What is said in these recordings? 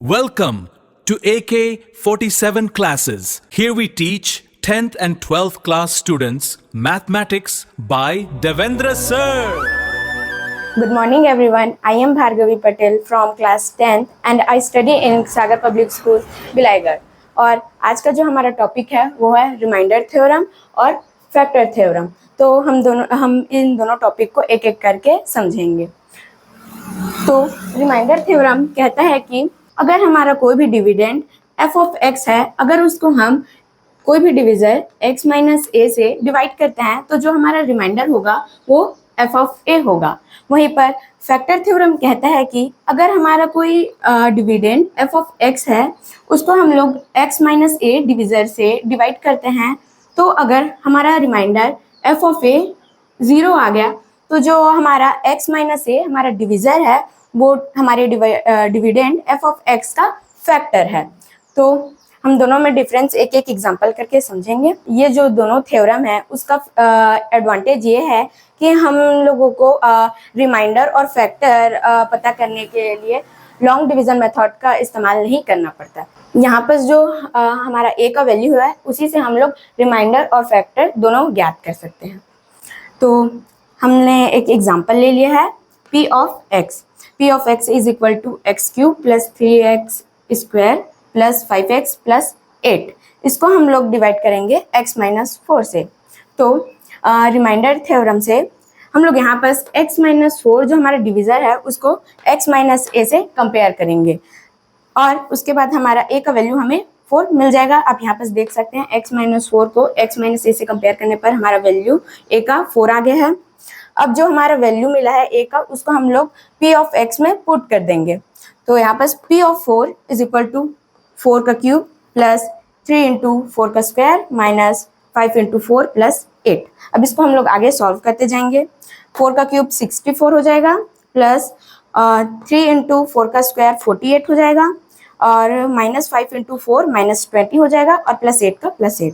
Welcome to AK-47 classes. Here we teach 10th and 12th class students mathematics by Devendra sir. Good morning everyone. I am Bhargavi Patel from class 10th and I study in Sagar Public School, Bilaigarh. और आज का जो हमारा topic है वो है remainder theorem और factor theorem. तो हम इन दोनों टॉपिक को एक एक करके समझेंगे। तो रिमाइंडर थ्योरम कहता है कि अगर हमारा कोई भी डिविडेंड f ऑफ x है, अगर उसको हम कोई भी डिविजर x माइनस ए से डिवाइड करते हैं तो जो हमारा रिमाइंडर होगा वो f ऑफ a होगा। वहीं पर फैक्टर थ्योरम कहता है कि अगर हमारा कोई डिविडेंड f ऑफ x है, उसको हम लोग x माइनस ए डिविजर से डिवाइड करते हैं तो अगर हमारा रिमाइंडर f ऑफ a 0 आ गया तो जो हमारा x माइनस ए हमारा डिविजर है वो हमारे डिविडेंड f ऑफ x का फैक्टर है। तो हम दोनों में डिफरेंस एक एक एग्जांपल करके समझेंगे। ये जो दोनों थ्योरम है उसका एडवांटेज ये है कि हम लोगों को रिमाइंडर और फैक्टर पता करने के लिए लॉन्ग डिवीजन मेथड का इस्तेमाल नहीं करना पड़ता। यहाँ पर जो हमारा a का वैल्यू है उसी से हम लोग रिमाइंडर और फैक्टर दोनों ज्ञात कर सकते हैं। तो हमने एक एग्जांपल ले लिया है p of x। p of x is equal to x cube plus 3x square plus 5x plus 8। इसको हम लोग डिवाइड करेंगे x माइनस 4 से। तो रिमाइंडर थ्योरम से हम लोग यहाँ पर x माइनस 4 जो हमारा डिविजर है उसको x माइनस a से कंपेयर करेंगे और उसके बाद हमारा a का वैल्यू हमें 4 मिल जाएगा। आप यहाँ पर देख सकते हैं x माइनस 4 को x माइनस a से कंपेयर करने पर हमारा वैल्यू a का 4 आ गया है। अब जो हमारा वैल्यू मिला है a का उसको हम लोग p ऑफ x में पुट कर देंगे। तो यहाँ पर p of 4 is equal to 4 का क्यूब प्लस 3 इंटू 4 का स्क्वायर माइनस 5 इंटू 4 प्लस 8। अब इसको हम लोग आगे सॉल्व करते जाएंगे। 4 का क्यूब 64 हो जाएगा प्लस 3 इंटू 4 का स्क्वायर 48 हो जाएगा और माइनस 5 इंटू 4 माइनस 20 हो जाएगा और प्लस 8 का प्लस 8।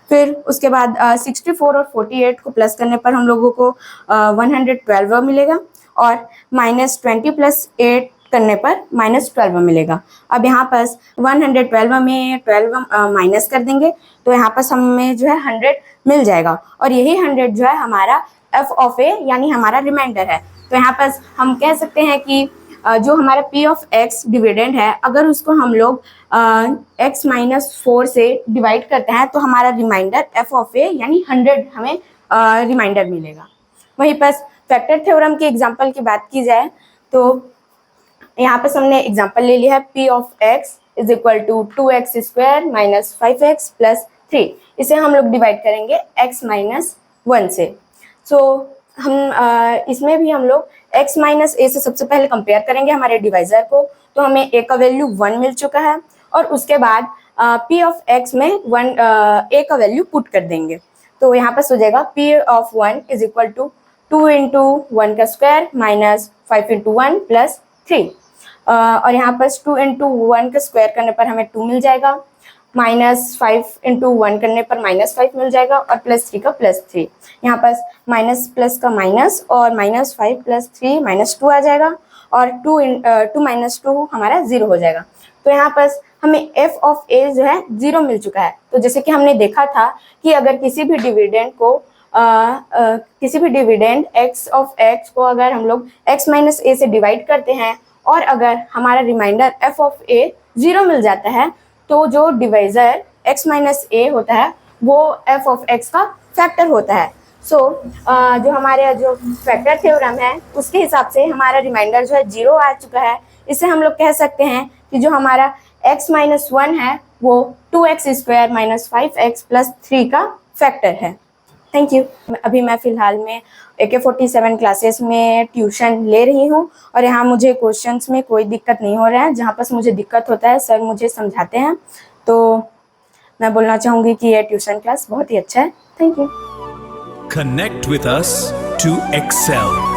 फिर उसके बाद 64 और 48 को प्लस करने पर हम लोगों को 112 मिलेगा और माइनस 20 प्लस 8 करने पर माइनस 12 मिलेगा। अब यहाँ पर 112 में 12 माइनस कर देंगे तो यहाँ पर हमें जो है 100 मिल जाएगा और यही 100 जो है हमारा f ऑफ a यानी हमारा रिमाइंडर है। तो यहाँ पर हम कह सकते हैं कि जो हमारा p ऑफ x डिविडेंड है अगर उसको हम लोग x माइनस 4 से डिवाइड करते हैं तो हमारा रिमाइंडर f ऑफ a यानी 100 हमें रिमाइंडर मिलेगा। वहीं पर फैक्टर थ्योरम के एग्जांपल की बात की जाए तो यहाँ पर हमने एग्जांपल ले लिया है p of x is equal to 2x square minus 5x plus 3। इसे हम लोग डिवाइड करेंगे x माइनस 1 से। सो हम इसमें भी हम लोग x माइनस a से सबसे पहले कंपेयर करेंगे हमारे डिवाइजर को। तो हमें a का वैल्यू 1 मिल चुका है और उसके बाद p ऑफ x में a का वैल्यू पुट कर देंगे। तो यहाँ पर हो जाएगा p of 1 is equal to 2 into 1 का स्क्वायर माइनस 5 इंटू 1 प्लस 3 और यहाँ पर 2 इंटू 1 का स्क्वायर करने पर हमें 2 मिल जाएगा, माइनस 5 इंटू 1 करने पर माइनस 5 मिल जाएगा और प्लस 3 का प्लस 3। यहाँ पर माइनस प्लस का माइनस और माइनस 5 प्लस 3 माइनस 2 आ जाएगा और 2 माइनस 2 हमारा 0 हो जाएगा। तो यहाँ पर हमें f ऑफ a जो है 0 मिल चुका है। तो जैसे कि हमने देखा था कि अगर किसी भी डिविडेंड को किसी भी डिविडेंड x ऑफ x को अगर हम लोग x माइनस a से डिवाइड करते हैं और अगर हमारा रिमाइंडर f ऑफ a 0 मिल जाता है तो जो डिवाइजर x माइनस a होता है वो f ऑफ x का फैक्टर होता है। सो जो हमारे जो फैक्टर थ्योरम है उसके हिसाब से हमारा रिमाइंडर जो है 0 आ चुका है। इससे हम लोग कह सकते हैं कि जो हमारा x माइनस 1 है वो 2x square minus 5x plus 3 का फैक्टर है। Thank you. अभी मैं फ़िलहाल में AK-47 क्लासेस में ट्यूशन ले रही हूँ और यहाँ मुझे क्वेश्चंस में कोई दिक्कत नहीं हो रहा है। जहाँ पर मुझे दिक्कत होता है सर मुझे समझाते हैं, तो मैं बोलना चाहूँगी कि ये ट्यूशन क्लास बहुत ही अच्छा है। Thank you. Connect with us to excel.